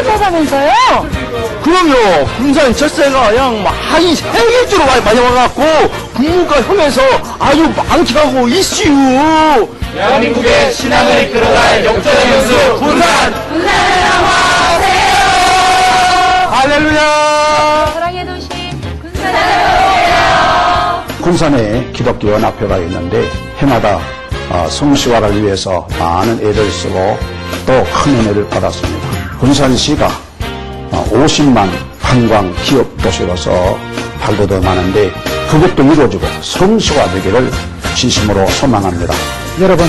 섭섭하다면서요? 그럼요. 군산 철새가 그냥 많이 세계적으로 많이 와갖고 국문과 협에서 아주 많기하고 있슈. 대한민국의 신앙을 이끌어갈 역사의 연수 군산! 할렐루야. 사랑의 도시 군산. 군산에 기독교 연합회가 있는데 해마다 성시화를 위해서 많은 애를 쓰고 또 큰 은혜를 받았습니다. 군산시가 50만 관광 기업 도시로서 발돋워 많은데 그것도 이루어지고 성시화되기를 진심으로 소망합니다. 여러분,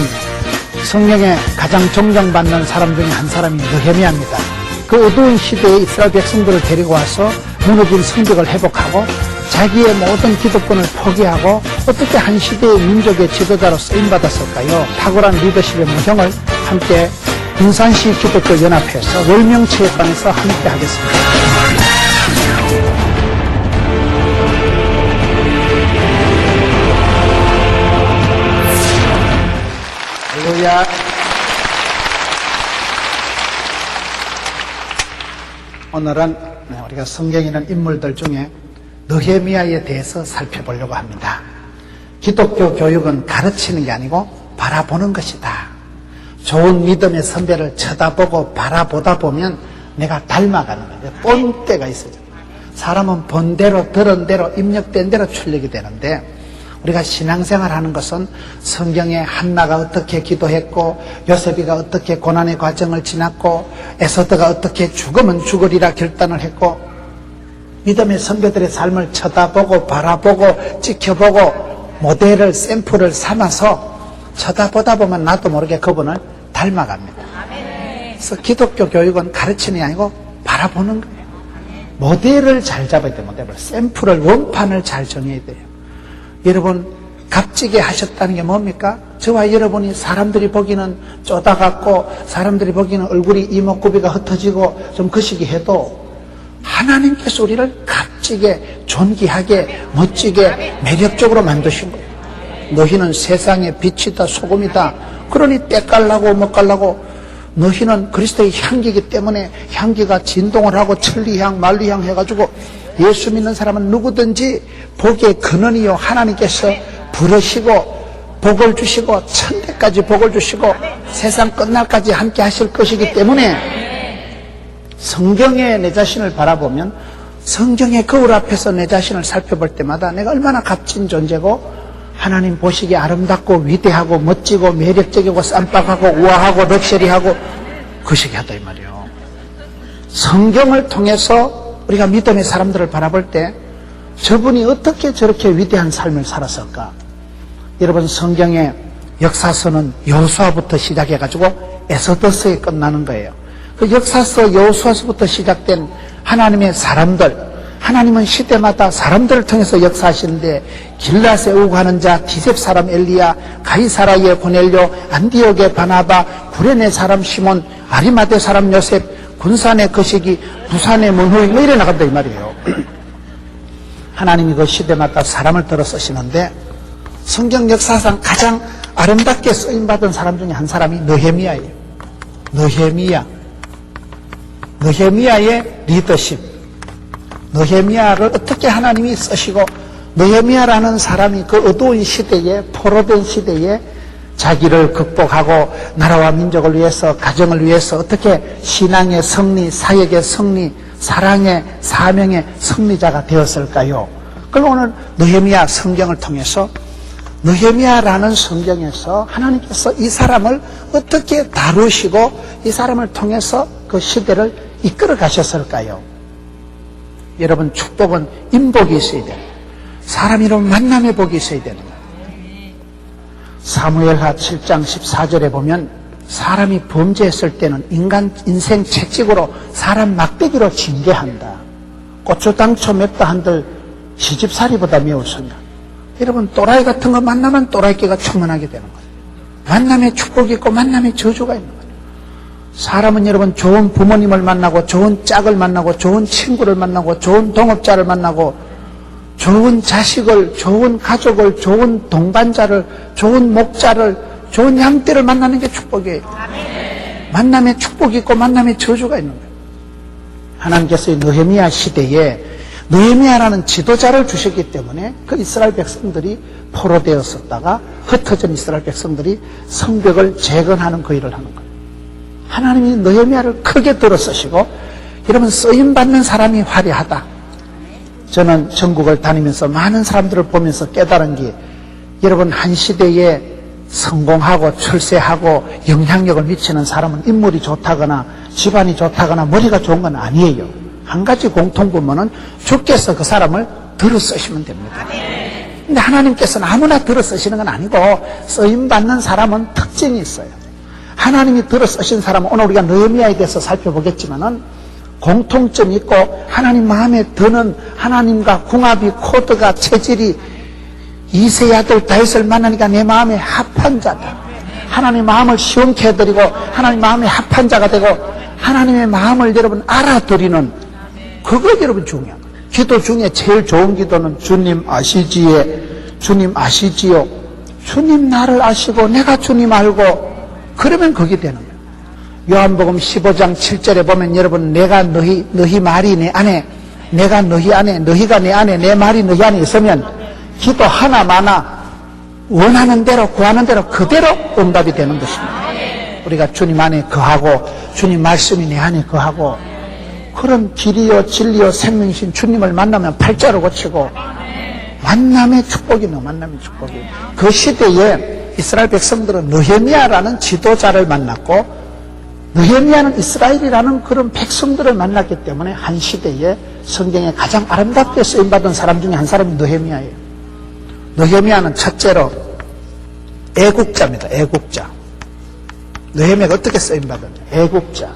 성령에 가장 존경받는 사람 중에 한 사람이 느헤미야입니다. 그 어두운 시대에 이스라엘 백성들을 데리고 와서 무너진 성벽을 회복하고 자기의 모든 기득권을 포기하고 어떻게 한 시대의 민족의 지도자로 쓰임받았을까요? 탁월한 리더십의 모형을 함께 군산시 기독교 연합회에서 월명체육관에서 함께 하겠습니다. 할렐루야. 오늘은 우리가 성경에 있는 인물들 중에 느헤미야에 대해서 살펴보려고 합니다. 기독교 교육은 가르치는 게 아니고 바라보는 것이다. 좋은 믿음의 선배를 쳐다보고 바라보다 보면 내가 닮아가는 거예요. 본때가 있어요. 사람은 본 대로 들은 대로 입력된 대로 출력이 되는데 우리가 신앙생활 하는 것은 성경에 한나가 어떻게 기도했고 요셉이가 어떻게 고난의 과정을 지났고 에서드가 어떻게 죽으면 죽으리라 결단을 했고 믿음의 선배들의 삶을 쳐다보고 바라보고 지켜보고 모델을 샘플을 삼아서 쳐다보다 보면 나도 모르게 그분을 닮아갑니다. 그래서 기독교 교육은 가르치는 게 아니고 바라보는 거예요. 모델을 잘 잡아야 돼요. 모델을. 샘플을 원판을 잘 정해야 돼요. 여러분 값지게 하셨다는 게 뭡니까? 저와 여러분이 사람들이 보기는 쪼다같고 사람들이 보기는 얼굴이 이목구비가 흩어지고 좀 거시기 해도 하나님께서 우리를 값지게 존귀하게 멋지게 매력적으로 만드신 거예요. 너희는 세상의 빛이다 소금이다. 그러니 때깔라고 먹깔라고 너희는 그리스도의 향기이기 때문에 향기가 진동을 하고 천리향 만리향 해가지고 예수 믿는 사람은 누구든지 복의 근원이요 하나님께서 부르시고 복을 주시고 천대까지 복을 주시고 세상 끝날까지 함께 하실 것이기 때문에 성경에 내 자신을 바라보면 성경의 거울 앞에서 내 자신을 살펴볼 때마다 내가 얼마나 값진 존재고 하나님 보시기에 아름답고 위대하고 멋지고 매력적이고 쌈박하고 우아하고 럭셔리하고 거시기하다 이 말이에요. 성경을 통해서 우리가 믿음의 사람들을 바라볼 때 저분이 어떻게 저렇게 위대한 삶을 살았을까? 여러분 성경의 역사서는 여호수아부터 시작해가지고 에스더서에 끝나는 거예요. 그 역사서 여호수아서부터 시작된 하나님의 사람들, 하나님은 시대마다 사람들을 통해서 역사하시는데 길앗에 우고하는 자, 디셉 사람 엘리야, 가이사라의 고넬료, 안디옥의 바나바, 구레네 사람 시몬, 아리마대 사람 요셉, 군산의 거시기, 부산의 문호이 뭐 이래 나간다 이 말이에요. 하나님이 그 시대마다 사람을 들어 쓰시는데 성경 역사상 가장 아름답게 쓰임받은 사람 중에 한 사람이 느헤미야예요. 느헤미야의 리더십, 느헤미야를 어떻게 하나님이 쓰시고 느헤미야라는 사람이 그 어두운 시대에 포로된 시대에 자기를 극복하고 나라와 민족을 위해서 가정을 위해서 어떻게 신앙의 승리, 사역의 승리, 사랑의 사명의 승리자가 되었을까요? 그걸 오늘 느헤미야 성경을 통해서 느헤미야라는 성경에서 하나님께서 이 사람을 어떻게 다루시고 이 사람을 통해서 그 시대를 이끌어 가셨을까요? 여러분 축복은 인복이 있어야 돼요. 사람 이름 만남의 복이 있어야 되는 거예요. 사무엘하 7장 14절에 보면 사람이 범죄했을 때는 인생 채찍으로 사람 막대기로 징계한다. 고추당초 맵다 한들 시집살이보다 매우소냐. 여러분 또라이 같은 거 만나면 또라이끼가 충만하게 되는 거예요. 만남에 축복이 있고 만남에 저주가 있는 거예요. 사람은 여러분 좋은 부모님을 만나고 좋은 짝을 만나고 좋은 친구를 만나고 좋은 동업자를 만나고 좋은 자식을, 좋은 가족을, 좋은 동반자를, 좋은 목자를, 좋은 양떼를 만나는 게 축복이에요. 만남에 축복이 있고 만남에 저주가 있는 거예요. 하나님께서 이 느헤미야 시대에 느헤미야라는 지도자를 주셨기 때문에 그 이스라엘 백성들이 포로되었었다가 흩어진 이스라엘 백성들이 성벽을 재건하는 그 일을 하는 거예요. 하나님이 느헤미야를 크게 들어쓰시고, 여러분, 쓰임받는 사람이 화려하다. 저는 전국을 다니면서 많은 사람들을 보면서 깨달은 게, 여러분, 한 시대에 성공하고 출세하고 영향력을 미치는 사람은 인물이 좋다거나 집안이 좋다거나 머리가 좋은 건 아니에요. 한 가지 공통분모는 주께서 그 사람을 들어쓰시면 됩니다. 근데 하나님께서는 아무나 들어쓰시는 건 아니고 쓰임받는 사람은 특징이 있어요. 하나님이 들어쓰신 사람은 오늘 우리가 느헤미야에 대해서 살펴보겠지만은 공통점이 있고, 하나님 마음에 드는, 하나님과 궁합이, 코드가, 체질이 이세의 아들 다윗을 만나니까 내 마음에 합한 자다. 하나님 마음을 시원케 해드리고 하나님 마음에 합한 자가 되고 하나님의 마음을 여러분 알아드리는, 그거 여러분 중요한 거예요. 기도 중에 제일 좋은 기도는 주님 아시지에, 주님 아시지요. 주님 나를 아시고 내가 주님 알고, 그러면 그게 되는 거예요. 요한복음 15장 7절에 보면 여러분, 내가 너희 말이 내 안에, 내가 너희 안에, 너희가 내 안에, 내 말이 너희 안에 있으면 기도 하나 마나 원하는 대로 구하는 대로 그대로 응답이 되는 것입니다. 우리가 주님 안에 거하고 주님 말씀이 내 안에 거하고, 그런 길이요 진리요 생명이신 주님을 만나면 팔자로 고치고, 만남의 축복이네요. 만남의 축복이. 그 시대에 이스라엘 백성들은 느헤미야라는 지도자를 만났고, 느헤미야는 이스라엘이라는 그런 백성들을 만났기 때문에 한 시대에 성경에 가장 아름답게 쓰임받은 사람 중에 한 사람이 느헤미야예요. 느헤미야는 첫째로 애국자입니다. 애국자. 느헤미야가 어떻게 쓰임받았냐? 애국자.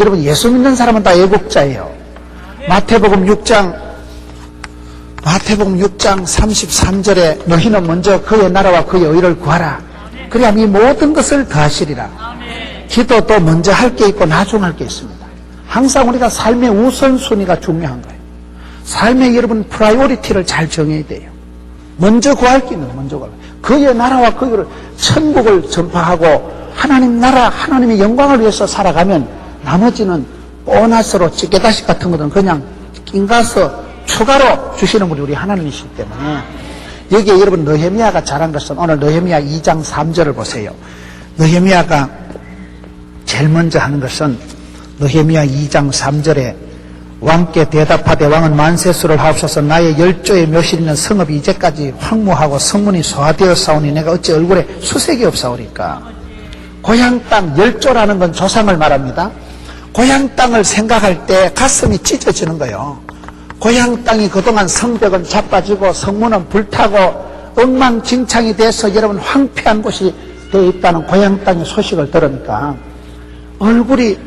여러분, 예수 믿는 사람은 다 애국자예요. 마태복음 6장 33절에 너희는 먼저 그의 나라와 그의 의를 구하라. 그래야 이 모든 것을 더하시리라. 기도도 먼저 할 게 있고 나중 할 게 있습니다. 항상 우리가 삶의 우선순위가 중요한 거예요. 삶의 여러분 프라이오리티를 잘 정해야 돼요. 먼저 구할 게 있는 거예요. 먼저 구할. 그의 나라와 그의 천국을 전파하고 하나님 나라, 하나님의 영광을 위해서 살아가면 나머지는 보너스로 찌개다식 같은 것은 그냥 낀가서 추가로 주시는 분이 우리 하나님이시기 때문에, 여기에 여러분 느헤미야가 잘한 것은 오늘 느헤미야 2장 3절을 보세요. 느헤미야가 제일 먼저 하는 것은 느헤미야 2장 3절에 왕께 대답하되 왕은 만세수를 하옵소서. 나의 10조의 묘실 있는 성읍이 이제까지 황무하고 성문이 소화되었사오니 내가 어찌 얼굴에 수색이 없사오리까. 고향 땅 10조라는 건 조상을 말합니다. 고향 땅을 생각할 때 가슴이 찢어지는 거예요. 고향 땅이 그동안 성벽은 자빠지고 성문은 불타고 엉망진창이 돼서 여러분 황폐한 곳이 되어 있다는 고향 땅의 소식을 들으니까 얼굴이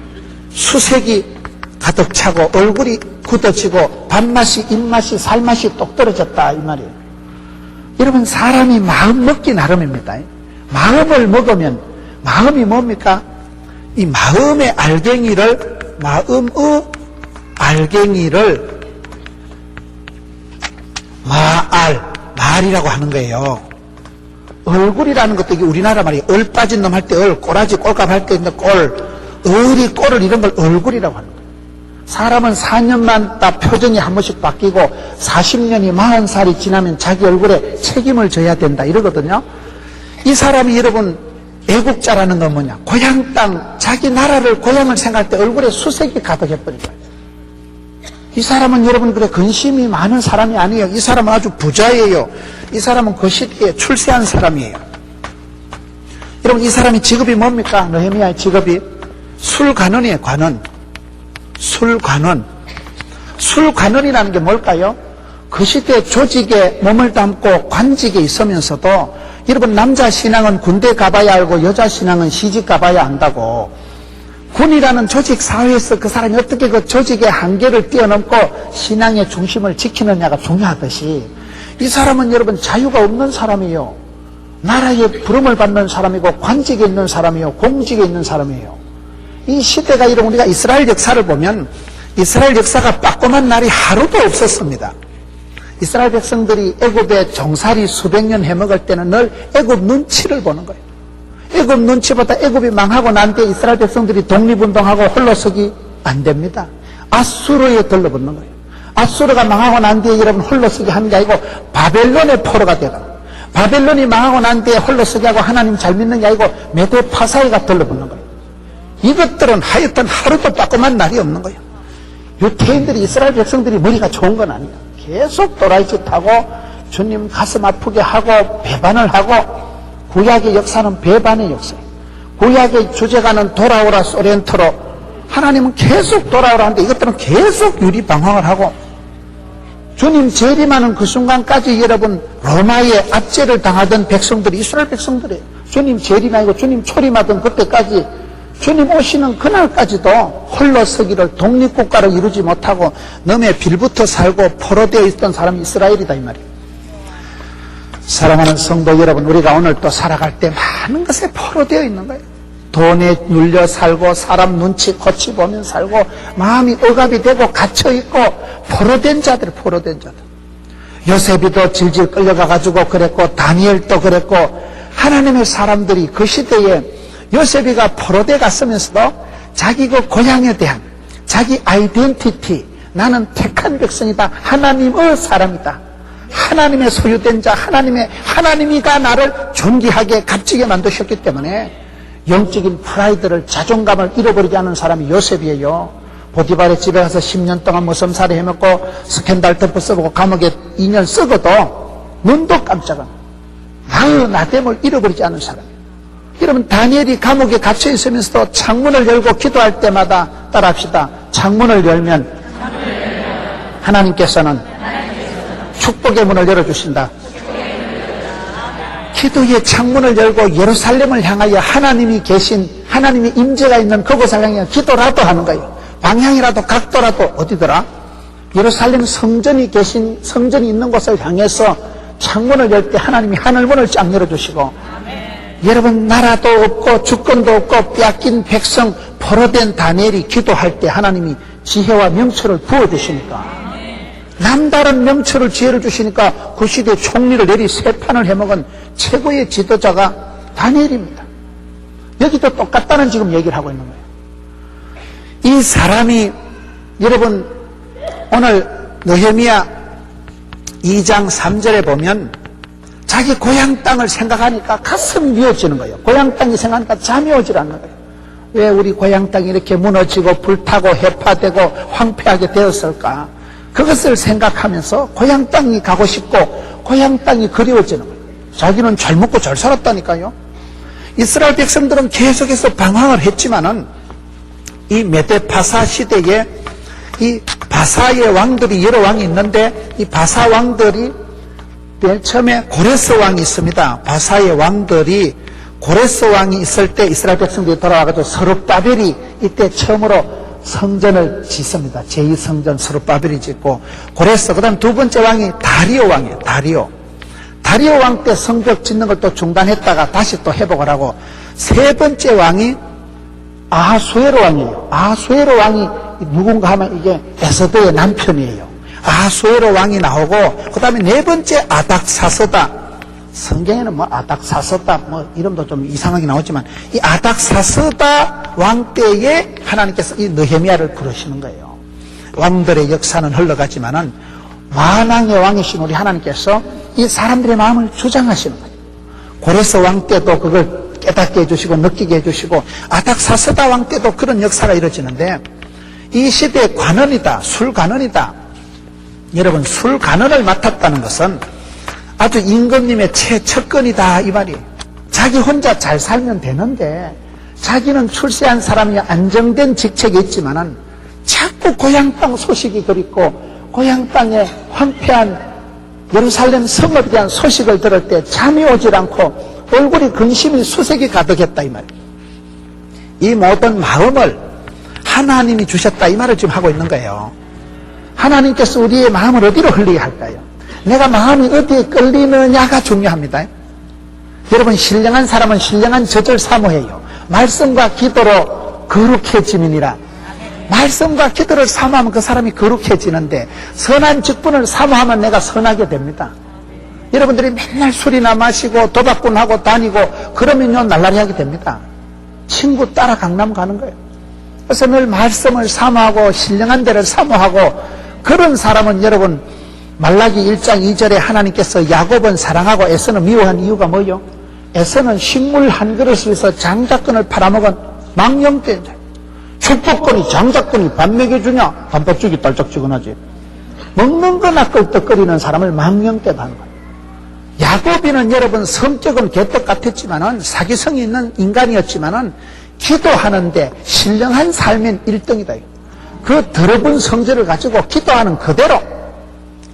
수색이 가득 차고 얼굴이 굳어지고 밥맛이, 입맛이, 살맛이 똑 떨어졌다 이 말이에요. 여러분, 사람이 마음 먹기 나름입니다. 마음을 먹으면, 마음이 뭡니까? 이 마음의 알갱이를 말이라고 하는 거예요. 얼굴이라는 것도 이게 우리나라 말이에요. 얼 빠진 놈 할 때 얼, 꼬라지 꼴값 할 때 있는 꼴, 얼이 꼴을 이런 걸 얼굴이라고 하는 거예요. 사람은 4년만 딱 표정이 한 번씩 바뀌고 40년이 40살이 지나면 자기 얼굴에 책임을 져야 된다 이러거든요. 이 사람이 여러분 애국자라는 건 뭐냐? 고향 땅, 자기 나라를, 고향을 생각할 때 얼굴에 수색이 가득해버린 거예요. 이 사람은 여러분 그래 근심이 많은 사람이 아니에요. 이 사람은 아주 부자예요. 이 사람은 그 시대에 출세한 사람이에요. 여러분, 이 사람이 직업이 뭡니까? 느헤미야의 직업이 술관원이에요. 관원. 술관원이라는 게 뭘까요? 그 시대 조직에 몸을 담고 관직에 있으면서도 여러분, 남자 신앙은 군대 가봐야 알고 여자 신앙은 시집 가봐야 안다고. 군이라는 조직 사회에서 그 사람이 어떻게 그 조직의 한계를 뛰어넘고 신앙의 중심을 지키느냐가 중요하듯이, 이 사람은 여러분 자유가 없는 사람이에요. 나라의 부름을 받는 사람이고 관직에 있는 사람이에요. 공직에 있는 사람이에요. 이 시대가 여러분, 우리가 이스라엘 역사를 보면 이스라엘 역사가 빠꼼한 날이 하루도 없었습니다. 이스라엘 백성들이 애굽의 종살이 수백 년 해먹을 때는 늘 애굽 눈치를 보는 거예요. 애굽 눈치보다 애굽이 망하고 난 뒤에 이스라엘 백성들이 독립운동하고 홀로서기 안 됩니다. 아수르에 들러붙는 거예요. 아수르가 망하고 난 뒤에 여러분 홀로 서게 하는 게 아니고 바벨론의 포로가 되가. 바벨론이 망하고 난 뒤에 홀로 서게 하고 하나님 잘 믿는 게 아니고 메데파사이가 들러붙는 거예요. 이것들은 하여튼 하루도 빠끔한 날이 없는 거예요. 유태인들이, 이스라엘 백성들이 머리가 좋은 건 아니에요. 계속 도라이짓 하고 주님 가슴 아프게 하고 배반을 하고, 구약의 역사는 배반의 역사예요. 구약의 주제가는 돌아오라 소렌토로, 하나님은 계속 돌아오라 하는데 이것들은 계속 유리방황을 하고, 주님 재림하는 그 순간까지 여러분 로마의 압제를 당하던 백성들이 이스라엘 백성들이에요. 주님 재림이 아니고 주님 초림하던 그때까지, 주님 오시는 그날까지도 홀로 서기를, 독립국가를 이루지 못하고 넘에 빌부터 살고 포로되어 있던 사람이 이스라엘이다 이 말이에요. 사랑하는 성도 여러분, 우리가 오늘 또 살아갈 때 많은 것에 포로되어 있는 거예요. 돈에 눌려 살고, 사람 눈치 코치 보면 살고, 마음이 억압이 되고 갇혀있고, 포로된 자들. 요셉이도 질질 끌려가가지고 그랬고, 다니엘도 그랬고, 하나님의 사람들이 그 시대에 요셉이가 포로돼 갔으면서도 자기 그 고향에 대한 자기 아이덴티티, 나는 택한 백성이다, 하나님의 사람이다, 하나님의 소유된 자, 하나님이가 나를 존귀하게 값지게 만드셨기 때문에 영적인 프라이드를, 자존감을 잃어버리지 않은 사람이 요셉이에요. 보디발의 집에 가서 10년 동안 모섬살이 해먹고 스캔들 덮어써보고 감옥에 2년 썩어도 눈도 깜짝은 나됨을 잃어버리지 않은 사람이에요. 여러분, 다니엘이 감옥에 갇혀 있으면서도 창문을 열고 기도할 때마다 따라합시다. 창문을 열면 하나님께서는 축복의 문을 열어주신다. 기도의 창문을 열고 예루살렘을 향하여 하나님이 계신, 하나님의 임재가 있는 그곳을 향해 기도라도 하는 거예요. 방향이라도 각도라도 어디더라? 예루살렘 성전이 계신, 성전이 있는 곳을 향해서 창문을 열 때 하나님이 하늘문을 쫙 열어주시고, 여러분, 나라도 없고 주권도 없고 빼앗긴 백성, 포로된 다니엘이 기도할 때 하나님이 지혜와 명철을 부어주시니까, 남다른 명철을, 지혜를 주시니까 그 시대에 총리를 내리 세 판을 해먹은 최고의 지도자가 다니엘입니다. 여기도 똑같다는 지금 얘기를 하고 있는 거예요. 이 사람이, 여러분, 오늘 느헤미야 2장 3절에 보면 자기 고향 땅을 생각하니까 가슴이 미어지는 거예요. 고향 땅이 생각하니까 잠이 오질 않는 거예요. 왜 우리 고향 땅이 이렇게 무너지고 불타고 해파되고 황폐하게 되었을까? 그것을 생각하면서 고향 땅이 가고 싶고 고향 땅이 그리워지는 거예요. 자기는 잘 먹고 잘 살았다니까요. 이스라엘 백성들은 계속해서 방황을 했지만은 이 메데파사 시대에 이 바사의 왕들이 여러 왕이 있는데, 이 바사 왕들이 맨 처음에 고레스 왕이 있습니다. 바사의 왕들이, 고레스 왕이 있을 때 이스라엘 백성들이 돌아와가지고 스룹바벨이 이때 처음으로 성전을 짓습니다. 제2성전 스룹바벨이 짓고, 고레스, 그 다음 두 번째 왕이 다리오 왕이에요. 다리오 왕 때 성벽 짓는 걸 또 중단했다가 다시 또 회복을 하고, 세 번째 왕이 아하수에로 왕이에요. 아하수에로 왕이 누군가 하면 이게 에서드의 남편이에요. 아하수에로 왕이 나오고, 그 다음에 네 번째 아닥사스다. 성경에는 뭐 아닥사스다 뭐 이름도 좀 이상하게 나오지만, 이 아닥사스다 왕 때에 하나님께서 이 느헤미야를 부르시는 거예요. 왕들의 역사는 흘러가지만은 만왕의 왕이신 우리 하나님께서 이 사람들의 마음을 주장하시는 거예요. 고레스 왕 때도 그걸 깨닫게 해주시고 느끼게 해주시고, 아닥사스다 왕 때도 그런 역사가 이루어지는데, 이 시대의 관원이다, 술관원이다. 여러분, 술관원을 맡았다는 것은 아주 임금님의 최측근이다 이 말이에요. 자기 혼자 잘 살면 되는데, 자기는 출세한 사람이 안정된 직책이 있지만은 자꾸 고향 땅 소식이 그립고, 고향 땅에 황폐한 예루살렘 성읍에 대한 소식을 들을 때 잠이 오질 않고 얼굴이 근심이 수색이 가득했다 이 말이에요. 이 모든 마음을 하나님이 주셨다 이 말을 지금 하고 있는 거예요. 하나님께서 우리의 마음을 어디로 흘리게 할까요? 내가 마음이 어디에 끌리느냐가 중요합니다. 여러분, 신령한 사람은 신령한 젖을 사모해요. 말씀과 기도로 거룩해짐이니라. 말씀과 기도를 사모하면 그 사람이 거룩해지는데, 선한 직분을 사모하면 내가 선하게 됩니다. 여러분들이 맨날 술이나 마시고 도박꾼하고 다니고 그러면요 날라리 하게 됩니다. 친구 따라 강남 가는 거예요. 그래서 늘 말씀을 사모하고 신령한 데를 사모하고 그런 사람은 여러분 말라기 1장 2절에 하나님께서 야곱은 사랑하고 에서는 미워한 이유가 뭐요? 에서는 식물 한 그릇을 위해서 장작권을 팔아먹은 망령된 자. 축복권이 장작권이 밥 먹여주냐? 단팥죽이 딸짝지근하지. 먹는 거나 껄떡거리는 사람을 망령된 하는 거예요. 야곱이는 여러분 성격은 개떡 같았지만은 사기성이 있는 인간이었지만은 기도하는데 신령한 삶인 1등이다. 그 더러운 성질을 가지고 기도하는 그대로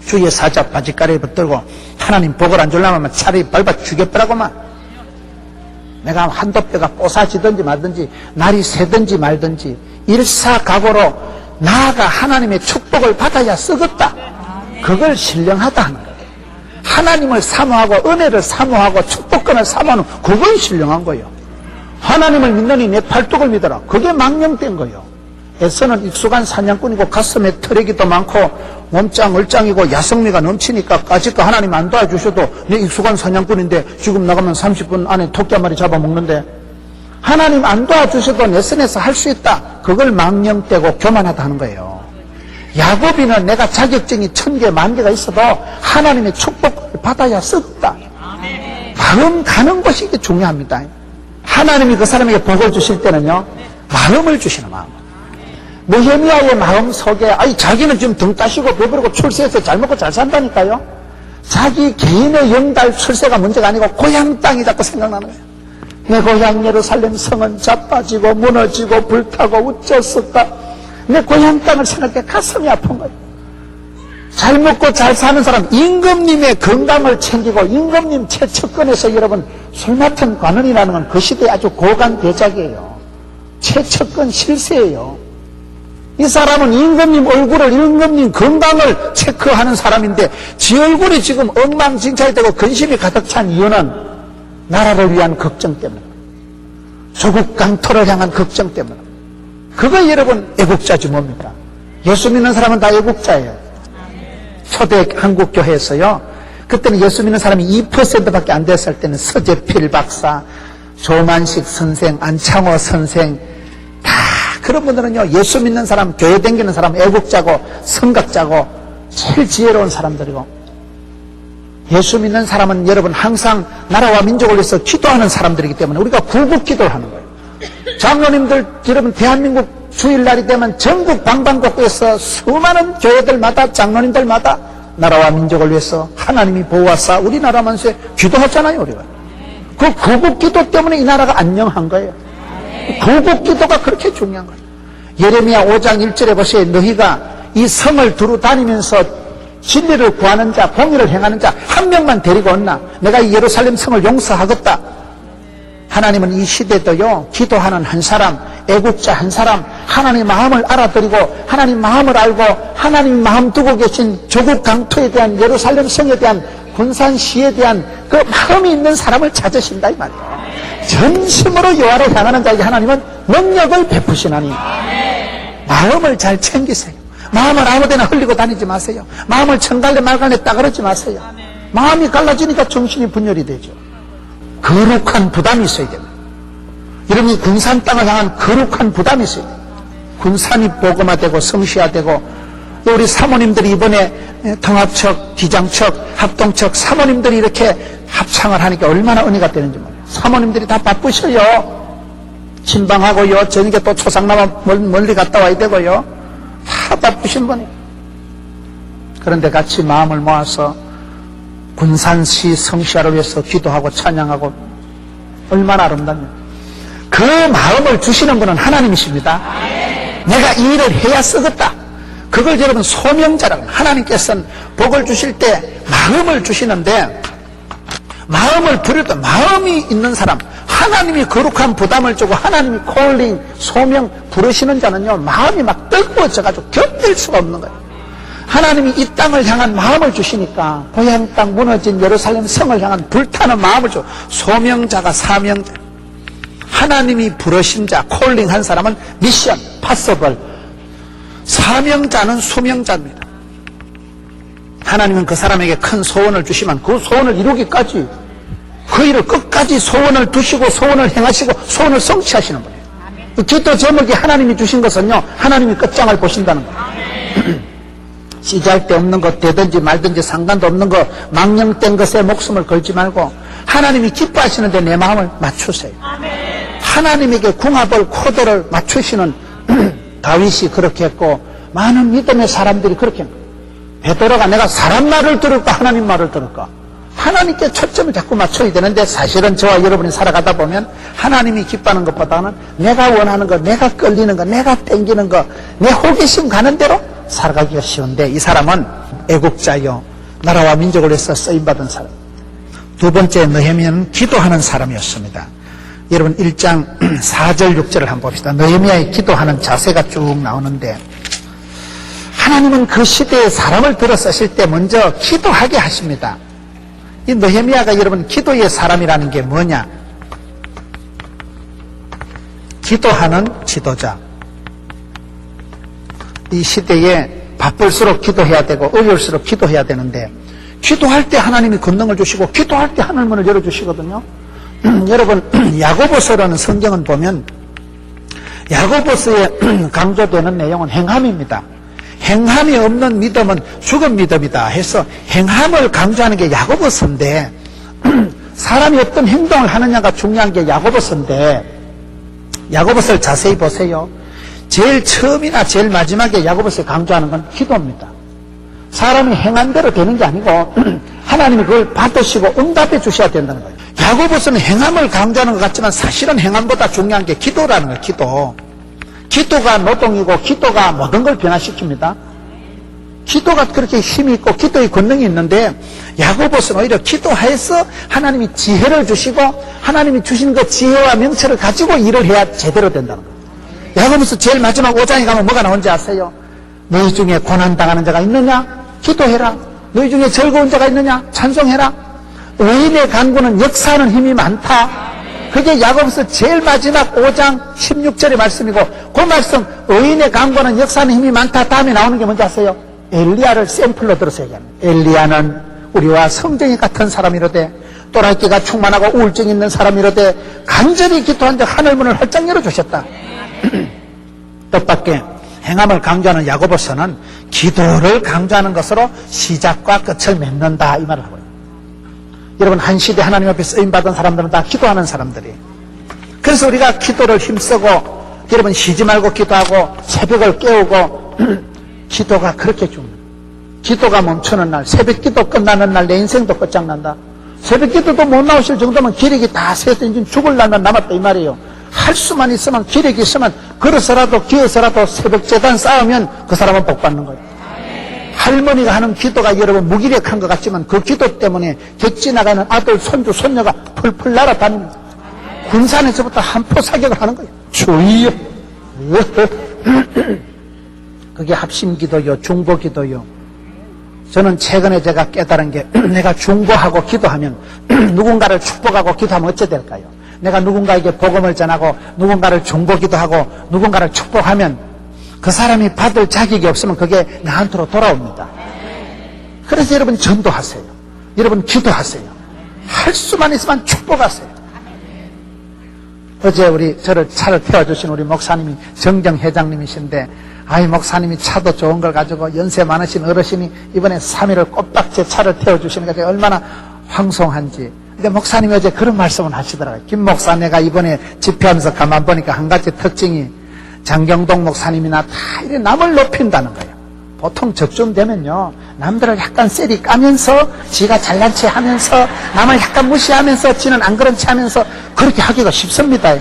주의 사자 바짓가리에 붙들고 하나님 복을 안 주려면 차라리 밟아 죽여버라고만. 내가 한도 뼈가 뽀사지든지 말든지 날이 새든지 말든지 일사각오로 나아가 하나님의 축복을 받아야 쓰겠다. 그걸 신령하다 하는 거예요. 하나님을 사모하고 은혜를 사모하고 축복권을 사모하는 그건 신령한 거예요. 하나님을 믿느니 내 팔뚝을 믿어라. 그게 망령된 거예요. 에서는 익숙한 사냥꾼이고 가슴에 트레기도 많고 몸짱 얼짱이고 야성미가 넘치니까 까짓거 하나님 안 도와주셔도 내 익숙한 사냥꾼인데 지금 나가면 30분 안에 토끼 한 마리 잡아먹는데 하나님 안 도와주셔도 내 선에서 할 수 있다. 그걸 망령되고 교만하다 하는 거예요. 야곱이는 내가 자격증이 1000개, 10,000개가 있어도 하나님의 축복을 받아야 쓰겠다. 마음 가는 것이 이게 중요합니다. 하나님이 그 사람에게 복을 주실 때는요, 마음을 주시는 마음. 느헤미야의 마음 속에, 자기는 지금 등 따시고 배부르고 출세해서 잘 먹고 잘 산다니까요. 자기 개인의 영달 출세가 문제가 아니고 고향 땅이 자꾸 생각나는 거예요. 내 고향 예루살렘 성은 자빠지고 무너지고 불타고 어쩌었을까. 내 고향 땅을 생각해 가슴이 아픈 거예요. 잘 먹고 잘 사는 사람, 임금님의 건강을 챙기고 임금님 최측근에서 여러분 술 맡은 관원이라는 건 그 시대에 아주 고관 대작이에요. 최측근 실세예요. 이 사람은 임금님 얼굴을, 임금님 건강을 체크하는 사람인데 지 얼굴이 지금 엉망진창이 되고 근심이 가득 찬 이유는 나라를 위한 걱정 때문에, 조국 강토를 향한 걱정 때문에. 그거 여러분 애국자지 뭡니까? 예수 믿는 사람은 다 애국자예요. 초대 한국교회에서요, 그때는 예수 믿는 사람이 2%밖에 안 됐을 때는 서재필 박사, 조만식 선생, 안창호 선생, 다 그런 분들은요, 예수 믿는 사람, 교회 다니는 사람, 애국자고 성각자고 제일 지혜로운 사람들이고, 예수 믿는 사람은 여러분 항상 나라와 민족을 위해서 기도하는 사람들이기 때문에 우리가 구국 기도를 하는 거예요. 장로님들 여러분 대한민국 주일날이 되면 전국 방방곡곡에서 수많은 교회들마다 장로님들마다 나라와 민족을 위해서 하나님이 보호하사 우리나라 만세 기도하잖아요. 우리가 그 구국 기도 때문에 이 나라가 안녕한 거예요. 구국 기도가 그렇게 중요한 거예요. 예레미야 5장 1절에 보세요. 너희가 이 성을 두루 다니면서 진리를 구하는 자, 공의를 행하는 자 한 명만 데리고 온나 내가 이 예루살렘 성을 용서하겠다. 하나님은 이 시대도요, 기도하는 한 사람, 애국자 한 사람, 하나님의 마음을 알아들이고 하나님 마음을 알고 하나님 마음 두고 계신 조국 강토에 대한, 예루살렘 성에 대한, 군산시에 대한 그 마음이 있는 사람을 찾으신다 이 말이에요. 전심으로 여호와를 향하는 자에게 하나님은 능력을 베푸시나니 마음을 잘 챙기세요. 마음을 아무데나 흘리고 다니지 마세요. 마음을 천갈래 말갈래 따그러지 마세요. 마음이 갈라지니까 정신이 분열이 되죠. 거룩한 부담이 있어야 됩니다. 여러분이 군산 땅을 향한 거룩한 부담이 있어야 됩니다. 군산이 복음화되고 성시화되고, 우리 사모님들이 이번에 통합척, 기장척, 합동척 사모님들이 이렇게 합창을 하니까 얼마나 은혜가 되는지 몰라요. 사모님들이 다 바쁘셔요. 신방하고요, 저녁에 또 초상나무 멀리 갔다 와야 되고요. 다 바쁘신 분이. 그런데 같이 마음을 모아서 군산시 성시화를 위해서 기도하고 찬양하고 얼마나 아름답냐. 그 마음을 주시는 분은 하나님이십니다. 내가 이 일을 해야 쓰겠다. 그걸 여러분 소명자라고. 하나님께서는 복을 주실 때 마음을 주시는데, 마음을 부릴 때 마음이 있는 사람, 하나님이 거룩한 부담을 주고 하나님이 콜링, 소명 부르시는 자는요, 마음이 막 뜨거워져가지고 견딜 수가 없는 거예요. 하나님이 이 땅을 향한 마음을 주시니까 고향 땅 무너진 예루살렘 성을 향한 불타는 마음을 줘. 소명자가 사명자. 하나님이 부르신 자, 콜링한 사람은 미션, 파서블. 사명자는 수명자입니다. 하나님은 그 사람에게 큰 소원을 주시면 그 소원을 이루기까지, 그 일을 끝까지 소원을 두시고 소원을 행하시고 소원을 성취하시는 분이에요. 그 기도 제목이 하나님이 주신 것은요, 하나님이 끝장을 보신다는 거예요. 시작할 데 없는 것, 되든지 말든지 상관도 없는 것, 망령된 것에 목숨을 걸지 말고 하나님이 기뻐하시는데 내 마음을 맞추세요. 하나님에게 궁합을, 코드를 맞추시는 다윗이 그렇게 했고, 많은 믿음의 사람들이 그렇게 했고, 베드로가 내가 사람 말을 들을까 하나님 말을 들을까, 하나님께 초점을 자꾸 맞춰야 되는데, 사실은 저와 여러분이 살아가다 보면 하나님이 기뻐하는 것보다는 내가 원하는 것, 내가 끌리는 것, 내가 땡기는 것, 내 호기심 가는 대로 살아가기가 쉬운데, 이 사람은 애국자요, 나라와 민족을 위해서 쓰임받은 사람. 두 번째, 느헤미야는 기도하는 사람이었습니다. 여러분 1장 4절 6절을 한번 봅시다. 느헤미야의 기도하는 자세가 쭉 나오는데, 하나님은 그 시대에 사람을 들어 쓰실 때 먼저 기도하게 하십니다. 이 느헤미야가 여러분 기도의 사람이라는 게 뭐냐? 기도하는 지도자. 이 시대에 바쁠수록 기도해야 되고 어려울수록 기도해야 되는데, 기도할 때 하나님이 권능을 주시고 기도할 때 하늘문을 열어주시거든요. 여러분 야고보서라는 성경은 보면 야고보서에 강조되는 내용은 행함입니다. 행함이 없는 믿음은 죽은 믿음이다 해서 행함을 강조하는 게 야고보서인데, 사람이 어떤 행동을 하느냐가 중요한 게 야고보서인데, 야고보서를 자세히 보세요. 제일 처음이나 제일 마지막에 야고보서에 강조하는 건 기도입니다. 사람이 행한 대로 되는 게 아니고 하나님이 그걸 받으시고 응답해 주셔야 된다는 거예요. 야고보서는 행함을 강조하는 것 같지만 사실은 행함보다 중요한 게 기도라는 거예요. 기도. 기도가 노동이고 기도가 모든 걸 변화시킵니다. 기도가 그렇게 힘이 있고 기도의 권능이 있는데, 야고보서는 오히려 기도해서 하나님이 지혜를 주시고 하나님이 주신 그 지혜와 명철을 가지고 일을 해야 제대로 된다는 거예요. 야고보서 제일 마지막 5장에 가면 뭐가 나온지 아세요? 너희 중에 고난당하는 자가 있느냐? 기도해라. 너희 중에 즐거운 자가 있느냐? 찬송해라. 의인의 간구는 역사하는 힘이 많다. 그게 야고보서 제일 마지막 5장 16절의 말씀이고, 그 말씀 의인의 간구는 역사하는 힘이 많다 다음에 나오는 게 뭔지 아세요? 엘리야를 샘플로 들어서 얘기합니다. 엘리야는 우리와 성정이 같은 사람이로되 또라이끼가 충만하고 우울증 있는 사람이로되 간절히 기도한데 하늘문을 활짝 열어주셨다. 뜻밖의 행함을 강조하는 야고보서는 기도를 강조하는 것으로 시작과 끝을 맺는다 이 말을 하고 있습니다. 여러분 한 시대 하나님 앞에 쓰임받은 사람들은 다 기도하는 사람들이에요. 그래서 우리가 기도를 힘쓰고 여러분 쉬지 말고 기도하고 새벽을 깨우고 기도가 그렇게 중요해요. 기도가 멈추는 날, 새벽 기도 끝나는 날 내 인생도 끝장난다. 새벽 기도도 못 나오실 정도면 기력이 다 쇠서 이제 죽을 날만 남았다 이 말이에요. 할 수만 있으면, 기력이 있으면 걸어서라도 기어서라도 새벽 재단 쌓으면 그 사람은 복 받는 거예요. 할머니가 하는 기도가 여러분 무기력한 것 같지만 그 기도 때문에 객지 나가는 아들, 손주, 손녀가 풀풀 날아다닙니다. 군산에서부터 한포 사격을 하는 거예요. 주여. 그게 합심기도요, 중보기도요. 저는 최근에 제가 깨달은 게, 내가 중보하고 기도하면, 누군가를 축복하고 기도하면 어찌 될까요? 내가 누군가에게 복음을 전하고 누군가를 중보기도하고 누군가를 축복하면 그 사람이 받을 자격이 없으면 그게 나한테로 돌아옵니다. 그래서 여러분 전도하세요. 여러분 기도하세요. 할 수만 있으면 축복하세요. 어제 저를 차를 태워주신 우리 목사님이 정정 회장님이신데, 아이 목사님이 차도 좋은 걸 가지고 연세 많으신 어르신이 이번에 3일을 꼬박 제 차를 태워주시는 게 얼마나 황송한지. 근데 목사님이 어제 그런 말씀을 하시더라고요. 김 목사, 내가 이번에 집회하면서 가만 보니까 한 가지 특징이 장경동 목사님이나 다 이렇게 남을 높인다는 거예요. 보통 적중 되면요, 남들을 약간 쎄리 까면서 지가 잘난 체 하면서 남을 약간 무시하면서 지는 안 그런 체 하면서 그렇게 하기가 쉽습니다.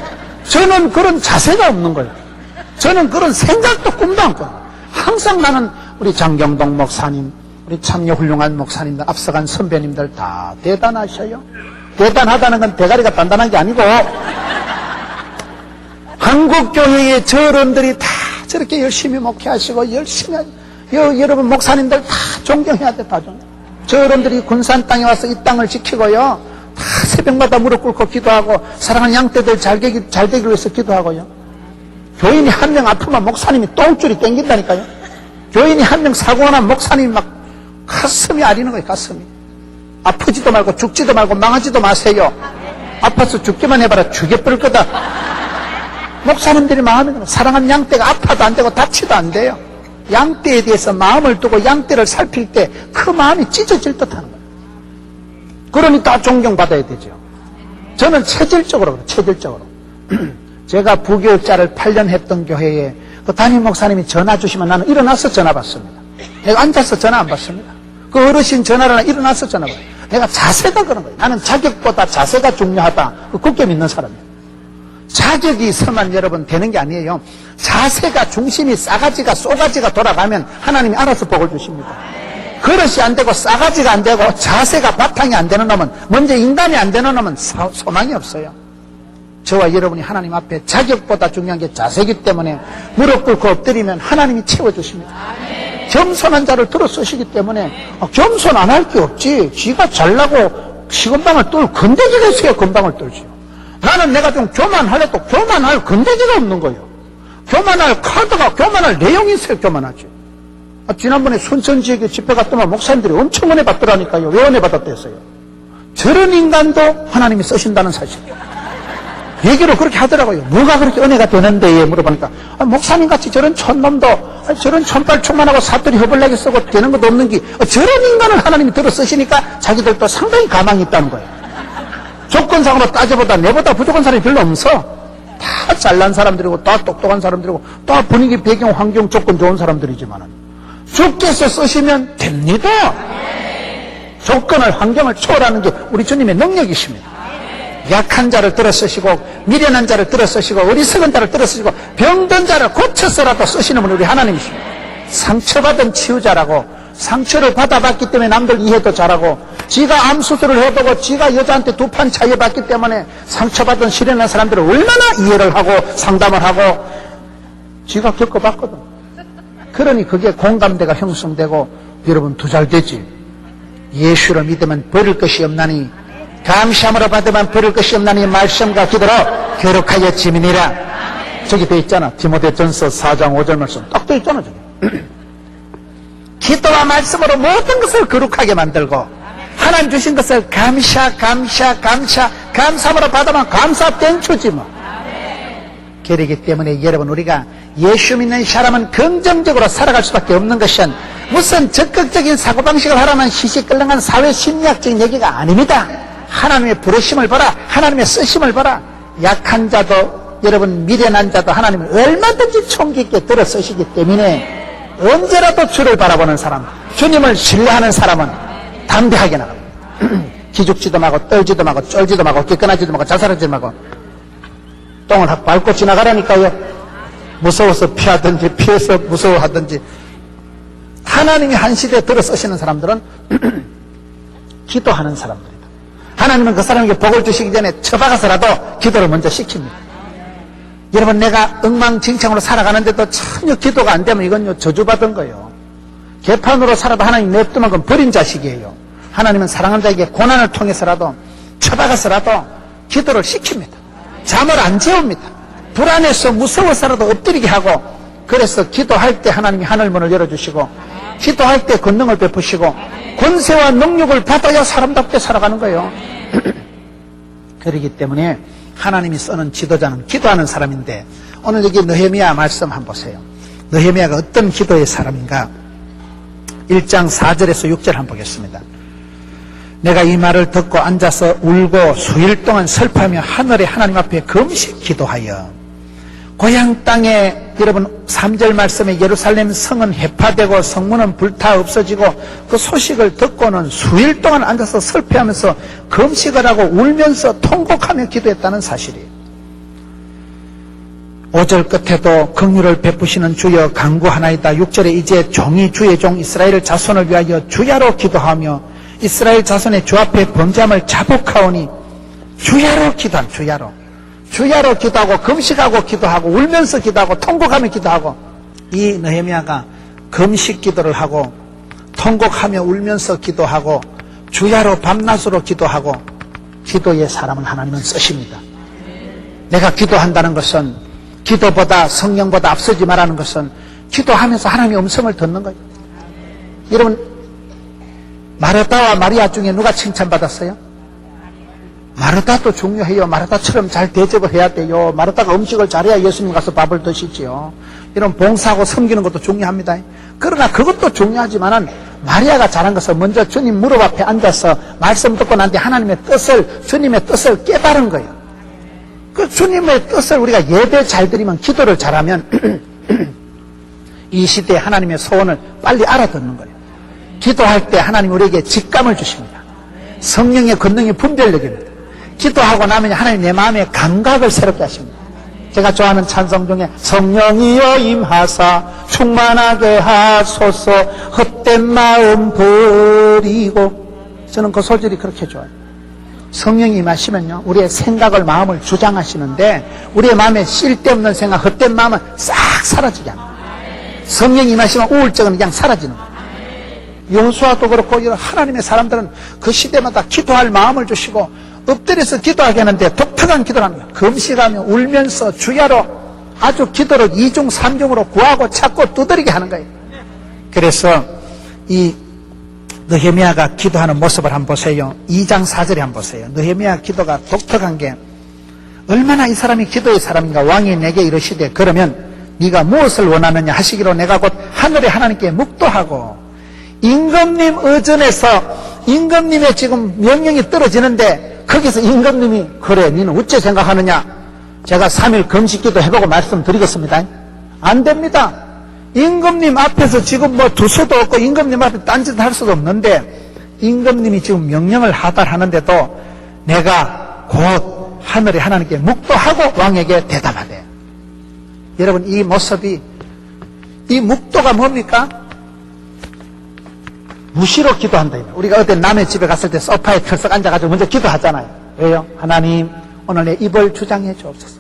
저는 그런 자세가 없는 거예요. 저는 그런 생각도 꿈도 안 꿔요. 항상 나는 우리 장경동 목사님, 우리 참여 훌륭한 목사님들, 앞서간 선배님들 다 대단하셔요. 대단하다는 건 대가리가 단단한 게 아니고, 한국교회의 저런들이 다 저렇게 열심히 목회하시고 열심히 여러분 목사님들 다 존경해야 돼. 다 존경. 저런들이 군산 땅에 와서 이 땅을 지키고요, 다 새벽마다 무릎 꿇고 기도하고 사랑하는 양떼들 잘 되기 위해서 기도하고요. 교인이 한 명 아프면 목사님이 똥줄이 땡긴다니까요. 교인이 한 명 사고가 나면 목사님이 막 가슴이 아리는 거예요. 가슴이. 아프지도 말고 죽지도 말고 망하지도 마세요. 아파서 죽기만 해봐라 죽여버릴 거다. 목사님들이 마음이 사랑하는 양떼가 아파도 안 되고 다치도 안 돼요. 양떼에 대해서 마음을 두고 양떼를 살필 때 그 마음이 찢어질 듯하는 거예요. 그러니까 존경받아야 되죠. 저는 체질적으로 그래요. 체질적으로. 제가 부교육자를 8년 했던 교회에 그 담임 목사님이 전화 주시면 나는 일어나서 전화 받습니다. 내가 앉아서 전화 안 받습니다. 그 어르신 전화를 하나 일어나서 전화 받아요. 내가 자세가 그런 거예요. 나는 자격보다 자세가 중요하다. 굳게 믿는 사람이에요. 자격이 있어만 여러분 되는 게 아니에요. 자세가 중심이 싸가지가 쏘가지가 돌아가면 하나님이 알아서 복을 주십니다. 그릇이 안 되고 싸가지가 안 되고 자세가 바탕이 안 되는 놈은, 먼저 인간이 안 되는 놈은 소망이 없어요. 저와 여러분이 하나님 앞에 자격보다 중요한 게 자세이기 때문에 무릎 꿇고 엎드리면 하나님이 채워주십니다. 겸손한 자를 들어 쓰시기 때문에 겸손 안 할 게 없지. 지가 잘나고 시건방을 뚫 건데기가 있어야 건방을 뚫지요. 나는 내가 좀 교만하려도 교만할 건데기가 없는 거예요. 교만할 카드가, 교만할 내용이 있어야 교만하지. 지난번에 순천지역에 집회 갔더만 목사님들이 엄청 은혜 받더라니까요. 왜 은혜 받았댔어요? 저런 인간도 하나님이 쓰신다는 사실이에요. 얘기를 그렇게 하더라고요. 뭐가 그렇게 은혜가 되는데 물어보니까 목사님같이 저런 촌놈도 저런 촌발 충만하고 사투리 허벌나게 쓰고 되는 것도 없는 게 저런 인간을 하나님이 들어 쓰시니까 자기들도 상당히 가망이 있다는 거예요. 조건상으로 따져보다 내보다 부족한 사람이 별로 없어. 다 잘난 사람들이고 다 똑똑한 사람들이고 다 분위기 배경 환경 조건 좋은 사람들이지만은 주께서 쓰시면 됩니다. 조건을 환경을 초월하는 게 우리 주님의 능력이십니다. 약한 자를 들어 쓰시고 미련한 자를 들어 쓰시고 어리석은 자를 들어 쓰시고 병든 자를 고쳐서라도 쓰시는 분이 우리 하나님이십니다. 상처받은 치유자라고 상처를 받아봤기 때문에 남들 이해도 잘하고 지가 암수술을 해보고 지가 여자한테 2판 차여봤기 때문에 상처받은 시련한 사람들을 얼마나 이해를 하고 상담을 하고 지가 겪어봤거든. 그러니 그게 공감대가 형성되고 여러분 더 잘 되지. 예수를 믿으면 버릴 것이 없나니 감시함으로 받으면 버릴 것이 없나니 말씀과 기도로 거룩하여 지민이라. 저기 돼 있잖아. 디모데전서 4장 5절 말씀 딱 돼 있잖아. 저기. 기도와 말씀으로 모든 것을 거룩하게 만들고 하나님 주신 것을 감사함으로 받으면 감사 땡초지 뭐. 그렇기 때문에 여러분 우리가 예수 믿는 사람은 긍정적으로 살아갈 수밖에 없는 것은 무슨 적극적인 사고방식을 하라는 시시끌렁한 사회 심리학적인 얘기가 아닙니다. 하나님의 부르심을 봐라. 하나님의 쓰심을 봐라. 약한 자도 여러분 미련한 자도 하나님을 얼마든지 총기 있게 들어 쓰시기 때문에 언제라도 주를 바라보는 사람, 주님을 신뢰하는 사람은 담대하게 나갑니다. 기죽지도 말고 떨지도 말고 쫄지도 말고 기끈하지도 말고 자살하지도 말고 똥을 밟고 지나가라니까요. 무서워서 피하든지 피해서 무서워하든지. 하나님이 한 시대에 들어 쓰시는 사람들은 기도하는 사람들이다. 하나님은 그 사람에게 복을 주시기 전에 처박아서라도 기도를 먼저 시킵니다. 여러분 내가 엉망진창으로 살아가는데도 전혀 기도가 안 되면 이건요 저주받은 거예요. 개판으로 살아도 하나님 냅두면 그건 버린 자식이에요. 하나님은 사랑하는 자에게 고난을 통해서라도 처박아서라도 기도를 시킵니다. 잠을 안 재웁니다. 불안해서 무서워서라도 엎드리게 하고 그래서 기도할 때 하나님이 하늘문을 열어주시고 기도할 때 권능을 베푸시고 권세와 능력을 받아야 사람답게 살아가는 거예요. 그렇기 때문에 하나님이 쓰는 지도자는 기도하는 사람인데 오늘 여기 느헤미야 말씀 한번 보세요. 느헤미야가 어떤 기도의 사람인가. 1장 4절에서 6절 한번 보겠습니다. 내가 이 말을 듣고 앉아서 울고 수일 동안 슬퍼하며 하늘의 하나님 앞에 금식 기도하여 고향 땅에 여러분 3절 말씀에 예루살렘 성은 해파되고 성문은 불타 없어지고 그 소식을 듣고는 수일 동안 앉아서 슬퍼하면서 금식을 하고 울면서 통곡하며 기도했다는 사실이에요. 5절 끝에도 긍휼을 베푸시는 주여 간구하나이다. 6절에 이제 종이 주의 종 이스라엘 자손을 위하여 주야로 기도하며 이스라엘 자손의 주 앞에 범죄함을 자복하오니 주야로 기도한 주야로 기도하고 금식하고 기도하고 울면서 기도하고 통곡하며 기도하고 이 느헤미야가 금식 기도를 하고 통곡하며 울면서 기도하고 주야로 밤낮으로 기도하고 기도의 사람은 하나님은 쓰십니다. 내가 기도한다는 것은 기도보다 성령보다 앞서지 말라는 것은 기도하면서 하나님의 음성을 듣는 거예요. 여러분 마르다와 마리아 중에 누가 칭찬받았어요? 마르다도 중요해요. 마르다처럼 잘 대접을 해야 돼요. 마르다가 음식을 잘해야 예수님 가서 밥을 드시지요. 이런 봉사하고 섬기는 것도 중요합니다. 그러나 그것도 중요하지만은 마리아가 잘한 것은 먼저 주님 무릎 앞에 앉아서 말씀 듣고 난 뒤 하나님의 뜻을, 주님의 뜻을 깨달은 거예요. 그 주님의 뜻을 우리가 예배 잘 드리면, 기도를 잘하면 이 시대에 하나님의 소원을 빨리 알아듣는 거예요. 기도할 때 하나님 우리에게 직감을 주십니다. 성령의 권능이 분별력입니다. 기도하고 나면 하나님 내 마음의 감각을 새롭게 하십니다. 제가 좋아하는 찬송 중에 성령이여 임하사 충만하게 하소서 헛된 마음 버리고, 저는 그 소절이 그렇게 좋아요. 성령이 임하시면요 우리의 생각을, 마음을 주장하시는데 우리의 마음에 쓸데없는 생각, 헛된 마음은 싹 사라지게 합니다. 성령이 임하시면 우울증은 그냥 사라지는 거예요. 여호수아도 그렇고 이런 하나님의 사람들은 그 시대마다 기도할 마음을 주시고 엎드려서 기도하게 하는데 독특한 기도를 하는 거예요. 금식하며 울면서 주야로 아주 기도를 2중 3중으로 구하고 찾고 두드리게 하는 거예요. 그래서 이 느헤미야가 기도하는 모습을 한번 보세요. 2장 4절에 한번 보세요. 느헤미야 기도가 독특한 게 얼마나 이 사람이 기도의 사람인가. 왕이 내게 이르시되 그러면 네가 무엇을 원하느냐 하시기로 내가 곧 하늘의 하나님께 묵도하고 임금님 의전에서 임금님의 지금 명령이 떨어지는데 거기서 임금님이 그래 너는 어째 생각하느냐. 제가 3일 금식기도 해보고 말씀드리겠습니다. 안 됩니다. 임금님 앞에서 지금 뭐 두 수도 없고 임금님 앞에 딴짓 할 수도 없는데 임금님이 지금 명령을 하달하는데도 내가 곧 하늘의 하나님께 묵도하고 왕에게 대답하되. 여러분 이 모습이, 이 묵도가 뭡니까? 무시로 기도한다. 우리가 어디 남의 집에 갔을 때 소파에 털썩 앉아가지고 먼저 기도하잖아요. 왜요? 하나님 오늘 내 입을 주장해 주옵소서.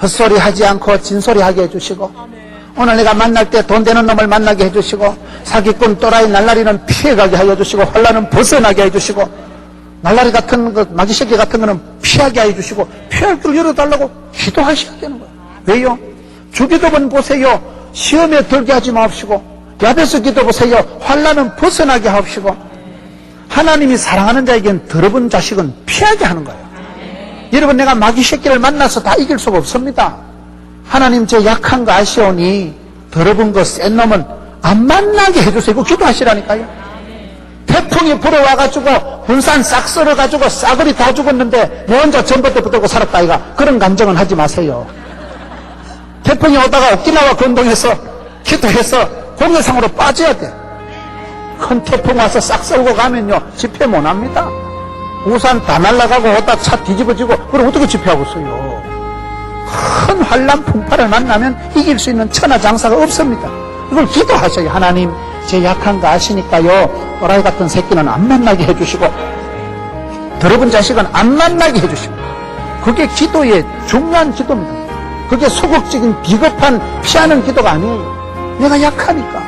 헛소리 하지 않고 진소리 하게 해주시고, 오늘 내가 만날 때 돈 되는 놈을 만나게 해주시고, 사기꾼 또라이 날라리는 피해가게 하여 주시고, 혼란은 벗어나게 해주시고, 날라리 같은 것, 마귀새끼 같은 거는 피하게 해주시고, 피할 길을 열어달라고 기도하셔야 되는 거예요. 왜요? 주기도문 보세요. 시험에 들게 하지 마옵시고, 야베스 기도 보세요. 환난은 벗어나게 하옵시고. 하나님이 사랑하는 자에겐 더러운 자식은 피하게 하는 거예요. 여러분 내가 마귀 새끼를 만나서 다 이길 수가 없습니다. 하나님 제 약한 거 아시오니 더러운 거 센 놈은 안 만나게 해주세요. 이거 기도하시라니까요. 태풍이 불어와가지고 군산 싹 썰어가지고 싸그리 다 죽었는데 내 혼자 전봇대 붙들고 살았다 이가. 그런 감정은 하지 마세요. 태풍이 오다가 오키나와 건동해서 기도해서 공해상으로 빠져야 돼. 큰 태풍 와서 싹 썰고 가면요 집회 못합니다. 우산 다 날아가고 오다 차 뒤집어지고 그럼 어떻게 집회하고 있어요. 큰 환란 풍파를 만나면 이길 수 있는 천하장사가 없습니다. 이걸 기도하셔요. 하나님 제 약한 거 아시니까요 또라이 같은 새끼는 안 만나게 해주시고 더러운 자식은 안 만나게 해주시고. 그게 기도의 중요한 기도입니다. 그게 소극적인 비겁한 피하는 기도가 아니에요. 내가 약하니까.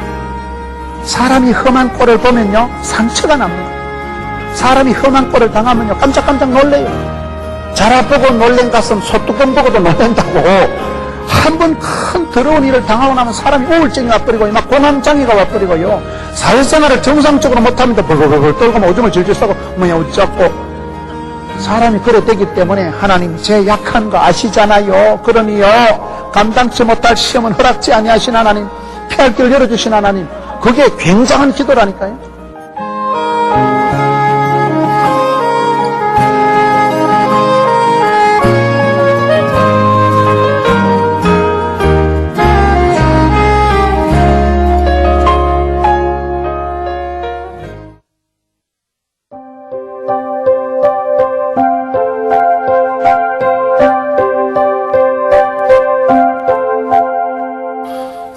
사람이 험한 꼴을 보면요 상처가 납니다. 사람이 험한 꼴을 당하면요 깜짝깜짝 놀래요. 자라보고 놀란 가슴 소뚜껑 보고도 놀란다고. 한 번 큰 더러운 일을 당하고 나면 사람이 우울증이 와버리고 막 공황장애가 와버리고요 사회생활을 정상적으로 못하면서 벌벌벌 떨고 오줌을 질질 싸고 뭐야 어쩌고. 사람이 그래 되기 때문에 하나님 제 약한 거 아시잖아요. 그러니요 감당치 못할 시험은 허락지 아니하신 하나님, 피할 길을 열어주신 하나님, 그게 굉장한 기도라니까요.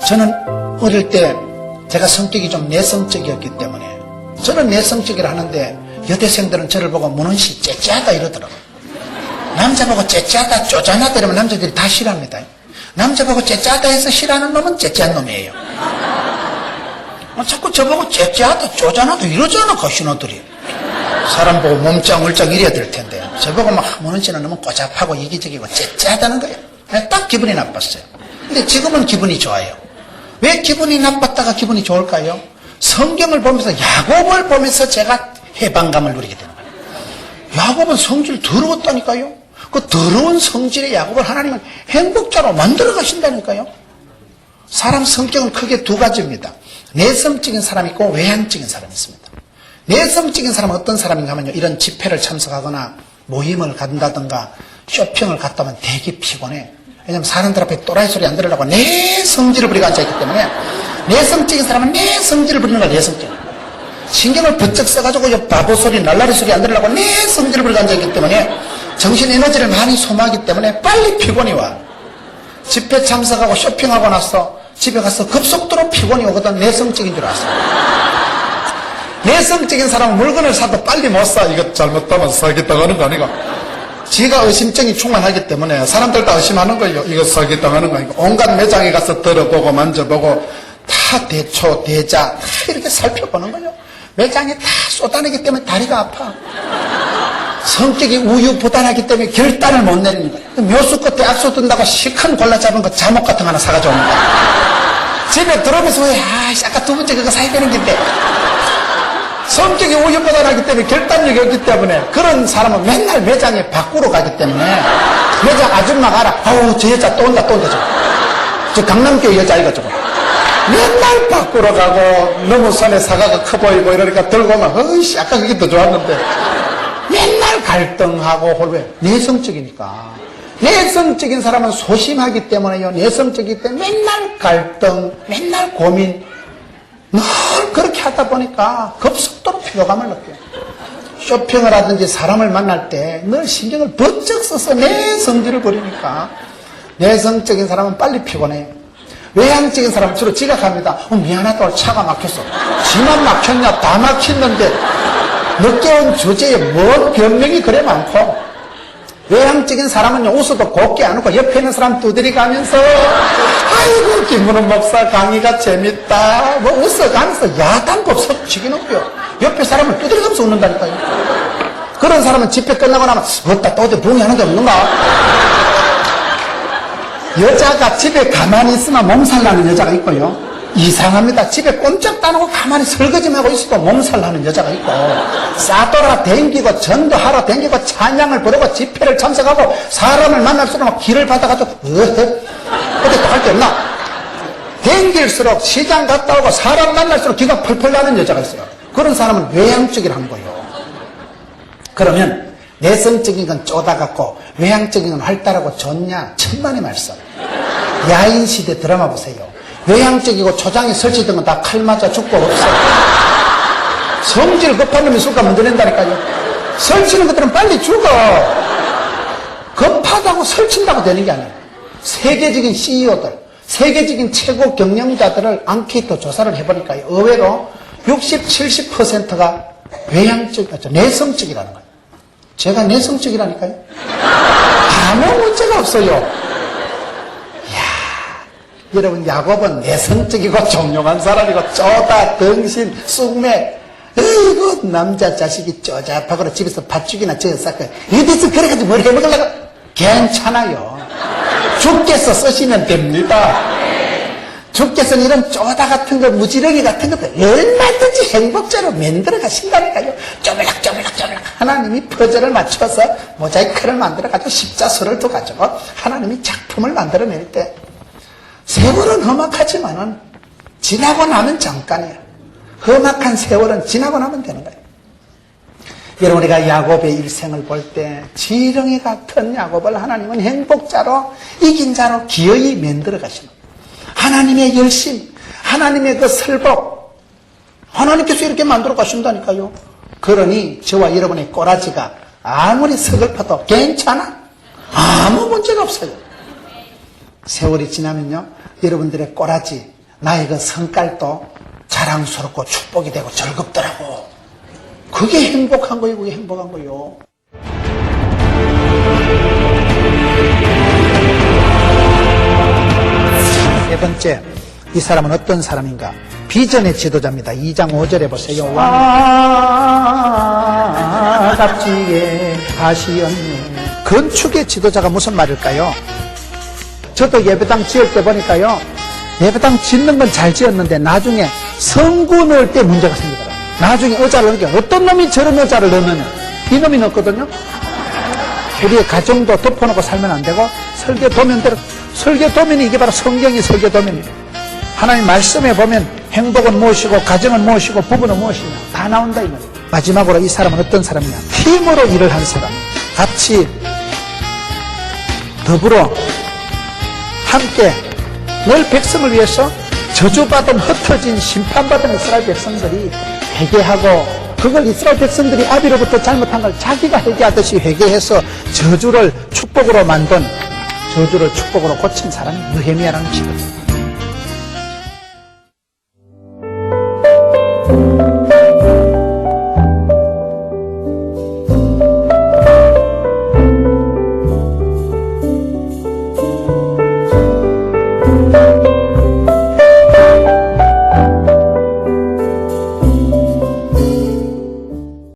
저는 어릴 때 제가 성격이 좀 내성적이었기 때문에 저는 내성적이라 하는데 여대생들은 저를 보고 문헌씨 째째하다 이러더라고요. 남자 보고 째째하다 쪼잔하다 이러면 남자들이 다 싫어합니다. 남자 보고 째째하다 해서 싫어하는 놈은 째째한 놈이에요. 자꾸 저보고 째째하다 쪼잔하다 이러잖아 그 신호들이. 사람 보고 몸짱 울짱 이래야 될 텐데 저보고 막 문헌씨는 너무 꼬잡하고 이기적이고 째째하다는 거예요. 딱 기분이 나빴어요. 근데 지금은 기분이 좋아요. 왜 기분이 나빴다가 기분이 좋을까요? 성경을 보면서 야곱을 보면서 제가 해방감을 누리게 되는 거예요. 야곱은 성질 더러웠다니까요. 그 더러운 성질의 야곱을 하나님은 행복자로 만들어 가신다니까요. 사람 성격은 크게 두 가지입니다. 내성적인 사람이 있고 외향적인 사람이 있습니다. 내성적인 사람은 어떤 사람인가 하면요, 이런 집회를 참석하거나 모임을 간다든가 쇼핑을 갔다 오면 되게 피곤해. 왜냐면 사람들 앞에 또라이 소리 안 들으려고 내 성질을 부리고 앉아있기 때문에. 내성적인 사람은 내 성질을 부리는 거야. 내성적. 신경을 번쩍 써가지고 바보 소리, 날라리 소리 안 들으려고 내 성질을 부리고 앉아있기 때문에 정신 에너지를 많이 소모하기 때문에 빨리 피곤이 와. 집회 참석하고 쇼핑하고 나서 집에 가서 급속도로 피곤이 오거든. 내성적인 줄 알았어. 내성적인 사람은 물건을 사도 빨리 못 사. 이거 잘못하면 사기당하는 거 아니가? 지가 의심증이 충만하기 때문에 사람들 다 의심하는 거예요. 이거 사기당하는 거 아니가? 온갖 매장에 가서 들어보고 만져보고 다 대초, 대자 다 이렇게 살펴보는 거예요. 매장에 다 쏟아내기 때문에 다리가 아파. 성격이 우유부단하기 때문에 결단을 못 내리는 거예요. 묘수 끝에 악수 든다고 시큰 골라 잡은 거 잠옷 같은 거 하나 사가지고 오는 거예요. 집에 들어오면서 왜 아까 두 번째 그거 사야 되는 건데. 성격이 우유부단하기 때문에 결단력이 없기 때문에 그런 사람은 맨날 매장에 밖으로 가기 때문에 매장 아줌마가 알아. 아우 저 여자 또 온다 저 강남교 여자 이거 저거. 맨날 밖으로 가고 너무 손에 사과가 커 보이고 이러니까 들고 오면 어이씨 아까 그게 더 좋았는데 맨날 갈등하고 홀왜 내성적이니까. 내성적인 사람은 소심하기 때문에요. 내성적이기 때문에 맨날 갈등, 맨날 고민, 늘 그렇게 하다 보니까 급속도로 피로감을 느껴요. 쇼핑을 하든지 사람을 만날 때 늘 신경을 번쩍 써서 내성질을 부리니까 내성적인 사람은 빨리 피곤해요. 외향적인 사람은 주로 지각합니다. 미안하다, 차가 막혔어. 지만 막혔냐? 다 막혔는데 늦게 온 주제에 뭔 변명이 그래 많고. 외향적인 사람은요, 웃어도 곱게 안 웃고 옆에 있는 사람 두드리가면서 아이고 김문훈 목사 강의가 재밌다 뭐 웃어가면서 야단법 섞치긴 없고요. 옆에 사람을 두드리가면서 웃는다니까요. 그런 사람은 집회 끝나고 나면 어따 또 어디 봉이 하는데 없는가? 여자가 집에 가만히 있으면 몸살 나는 여자가 있고요. 이상합니다. 집에 꼼짝 안 하고 가만히 설거지만 하고 있어도 몸살 나는 여자가 있고, 싸돌아 댕기고 전도하러 댕기고 찬양을 부르고 집회를 참석하고 사람을 만날수록 길을 받아가지고 어디 또 할 게 없나? 댕길수록 시장 갔다 오고 사람 만날수록 기가 펄펄 나는 여자가 있어요. 그런 사람은 외향적이라는 거예요. 그러면 내성적인 건 쪼다같고 외향적인 건 활달하고 좋냐? 천만의 말씀. 야인시대 드라마 보세요. 외향적이고 초장에 설치된 건 다 칼 맞아 죽고 없어. 성질 급한 놈이 술값 먼저 낸다니까요. 설치는 것들은 빨리 죽어. 급하다고 설친다고 되는 게 아니에요. 세계적인 CEO들, 세계적인 최고 경영자들을 앙케이트 조사를 해보니까요, 의외로 60, 70%가 내성적이라는 거예요. 제가 내성적이라니까요. 아무 문제가 없어요. 여러분, 야곱은 내성적이고 종용한 사람이고 쪼다, 덩신, 쑥맥, 어이구 남자 자식이 쪼잡하고 집에서 팥죽이나 저어 쌓고 이래서 그래가지고 뭘 해먹으려고. 괜찮아요. 주께서 쓰시면 됩니다. 주께서는 이런 쪼다 같은 거, 무지렁이 같은 것도 얼마든지 행복자로 만들어 가신다니까요. 쪼물락쪼물락 하나님이 퍼즐을 맞춰서 모자이크를 만들어가지고 십자수를 또 가지고 하나님이 작품을 만들어낼 때 세월은 험악하지만은 지나고 나면 잠깐이야. 험악한 세월은 지나고 나면 되는 거예요. 여러분, 우리가 야곱의 일생을 볼 때 지렁이 같은 야곱을 하나님은 행복자로, 이긴 자로 기어이 만들어 가시는 거예요. 하나님의 열심, 하나님의 그 설복, 하나님께서 이렇게 만들어 가신다니까요. 그러니 저와 여러분의 꼬라지가 아무리 서글퍼도 괜찮아? 아무 문제가 없어요. 세월이 지나면요, 여러분들의 꼬라지, 나의 그 성깔도 자랑스럽고 축복이 되고 즐겁더라고. 그게 행복한 거예요. 그게 행복한 거예요. 세 번째, 이 사람은 어떤 사람인가? 비전의 지도자입니다. 2장 5절에 보세요. 값지게 하시었네. 건축의 지도자가 무슨 말일까요? 저도 예배당 지을 때 보니까요, 예배당 짓는 건 잘 지었는데 나중에 성구 넣을 때 문제가 생기더라고요. 나중에 의자를 넣는 게 어떤 놈이 저런 의자를 넣느냐. 이놈이 넣었거든요. 우리의 가정도 덮어놓고 살면 안 되고 설계도면대로, 설계도면이 이게 바로 성경의 설계도면이에요. 하나님 말씀에 보면 행복은 무엇이고 가정은 무엇이고 부부는 무엇이냐 다 나온다 이 말이에요. 마지막으로 이 사람은 어떤 사람이냐, 팀으로 일을 한 사람, 같이 더불어 함께 늘 백성을 위해서 저주받은 흩어진 심판받은 이스라엘 백성들이 회개하고, 그걸 이스라엘 백성들이 아비로부터 잘못한 걸 자기가 회개하듯이 회개해서 저주를 축복으로 만든, 저주를 축복으로 고친 사람이 느헤미야라는 것이거든요.